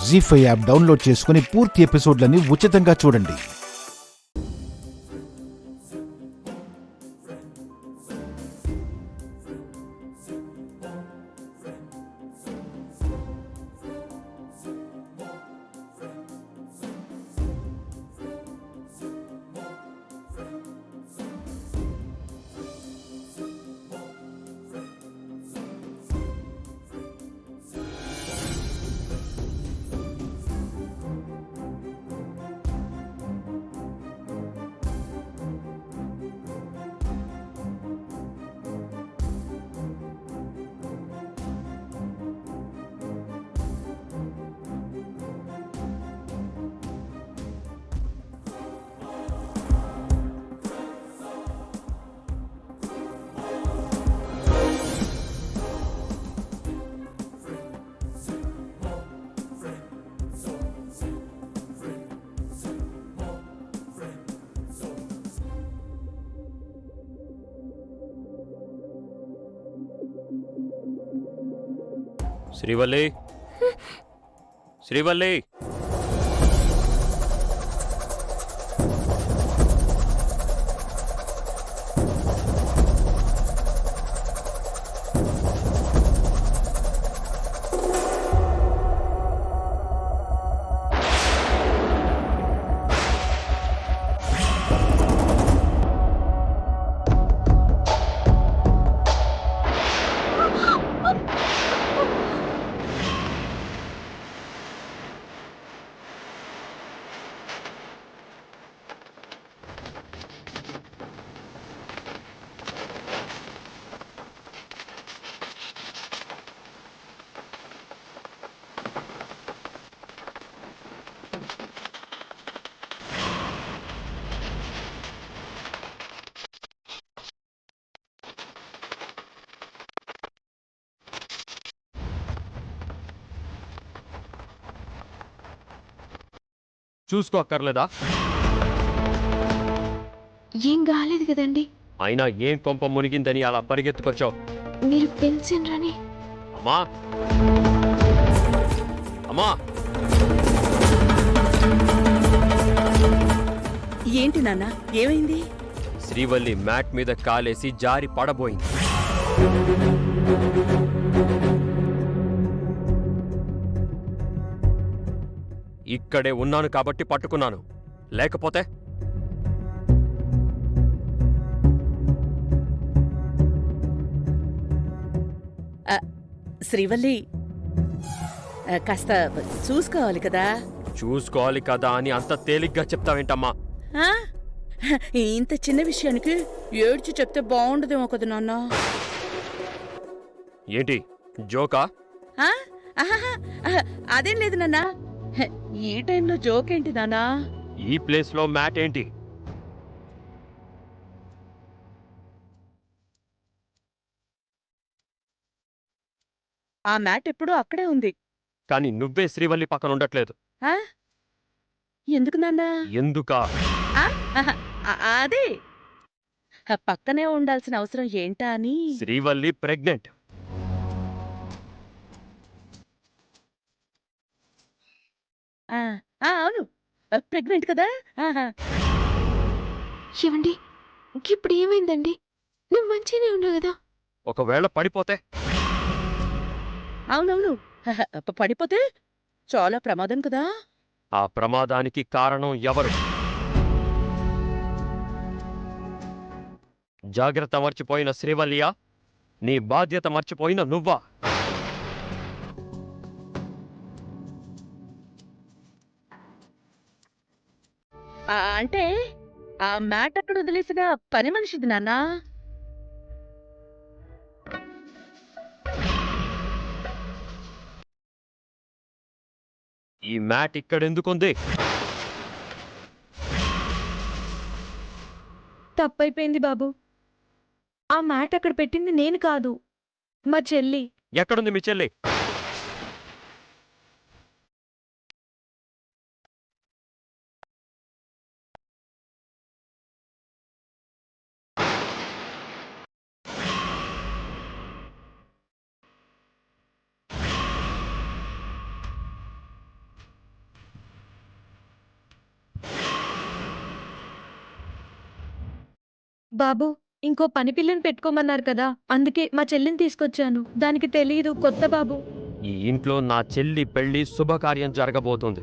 జీ5 app download చేసుకుని పూర్తి ఎపిసోడ్లని ఉచితంగా చూడండి. శ్రీవల్లి, శ్రీవల్లి, చూసుకో అక్కర్లేదా? ఏం కాలేదు కదండి. అయినా ఏం కొంప మునిగిందని అలా పరిగెత్తుకొచ్చావు? మీరు పిలిచిండ్రని. అమ్మా, అమ్మా, ఏంటి నాన్న, ఏమైంది? శ్రీవల్లి మ్యాట్ మీద కాలేసి జారి పడబోయింది. ఇక్కడే ఉన్నాను కాబట్టి పట్టుకున్నాను, లేకపోతే శ్రీవల్లి, కాస్త చూసుకోవాలి కదా. చూసుకోవాలి కదా అని అంత తేలిగ్గా చెప్తావేంటమ్మా? ఆ? ఇంత చిన్న విషయానికి ఏడ్చి చెప్తే బాగుండదేమో కదా నాన్న. ఏంటి జోకా? ఆ? ఆహాహా, అదేం లేదు నాన్న. ఈ టైంలో జోక్ ఏంటి నాన్నా? ఈ ప్లేస్లో మ్యాట్ ఏంటి? ఆ మ్యాట్ ఎప్పుడూ అక్కడే ఉంది. కానీ నువ్వే శ్రీవల్లి పక్కన ఉండట్లేదు. ఆ? ఎందుకు నాన్నా? ఎందుకా? ఆ? ఆహా, అదే పక్కనే ఉండాల్సిన అవసరం ఏంటా అని. శ్రీవల్లి ప్రెగ్నెంట్. ఆ, అవును, ప్రెగ్నెంట్ కదా. ఆహా. ఏవండి, ఇప్పుడు ఏమైందండి? నువ్వు మంచిగానే ఉన్నావు కదా? ఒకవేళ పడిపోతే? అవునవును, పడిపోతే చాలా ప్రమాదం కదా. ఆ ప్రమాదానికి కారణం ఎవరు? జాగ్రత్త మర్చిపోయిన శ్రీవల్లియా, నీ బాధ్యత మర్చిపోయిన నువ్వా? అంటే ఆ మ్యాట్ అక్కడ వదిలేసిన పని మనిషిది నాన్నా. ఈ మ్యాట్ ఇక్కడెందుకుంది? తప్పైపోయింది బాబు. ఆ మ్యాట్ అక్కడ పెట్టింది నేను కాదు, మా చెల్లి. ఎక్కడుంది మీ చెల్లి? బాబు ఇంకో పని పిల్లని పెట్టుకోమన్నారు కదా, అందుకే మా చెల్లిని తీసుకొచ్చాను. దానికి తెలీదు, కొత్త బాబు. ఈ ఇంట్లో నా చెల్లి పెళ్లి శుభకార్యం జరగబోతుంది.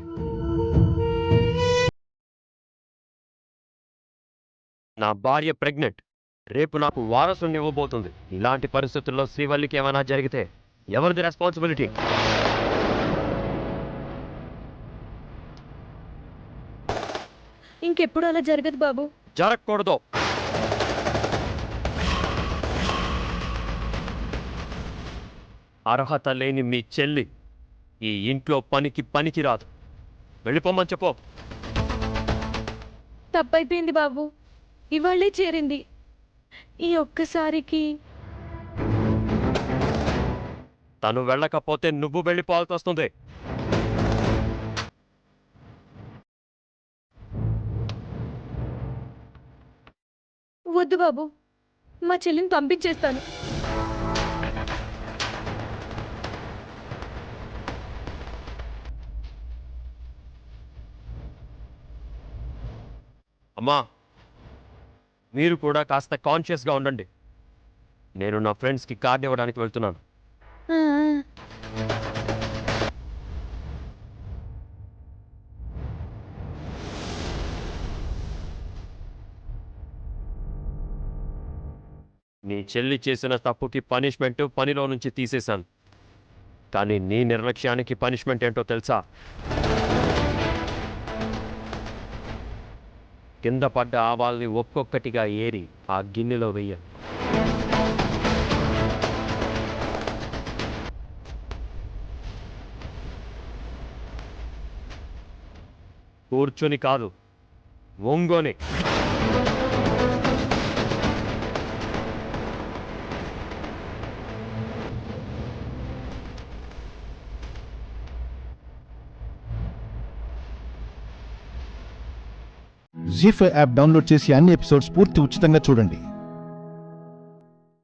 నా భార్య ప్రెగ్నెంట్. రేపు నాకు వారసుని ఇవ్వబోతుంది. ఇలాంటి పరిస్థితుల్లో శ్రీవల్లికి ఏమైనా జరిగితే ఎవరిది రెస్పాన్సిబిలిటీ? ఇంకెప్పుడు అలా జరగదు బాబు. జరగకూడదు. అర్హత లేని మీ చెల్లి ఈ ఇంట్లో పనికి రాదు. వెళ్ళిపోమని చెప్పు. తప్పైపోయింది బాబు, ఇవాళ్ళే చేరింది. ఈ ఒక్కసారికి తను వెళ్ళకపోతే నువ్వు వెళ్ళిపోవాల్సి వస్తుంది. వద్దు బాబు, మా చెల్లిని పంపించేస్తాను. అమ్మా, మీరు కూడా కాస్త కాన్షియస్గా ఉండండి. నేను నా ఫ్రెండ్స్కి కార్డు ఇవ్వడానికి వెళ్తున్నాను. ఆ, నీ చెల్లి చేసిన తప్పుకి పనిష్మెంట్ పనిలో నుంచి తీసేశాను. కానీ నీ నిర్లక్ష్యానికి పనిష్మెంట్ ఏంటో తెలుసా? కింద పడ్డ ఆవాల్ని ఒక్కొక్కటిగా ఏరి ఆ గిన్నెలో వెయ్య. కూర్చొని కాదు, ఒంగోని. జీ5 యాప్ డౌన్లోడ్ చేసి అన్ని ఎపిసోడ్స్ పూర్తి ఉచితంగా చూడండి.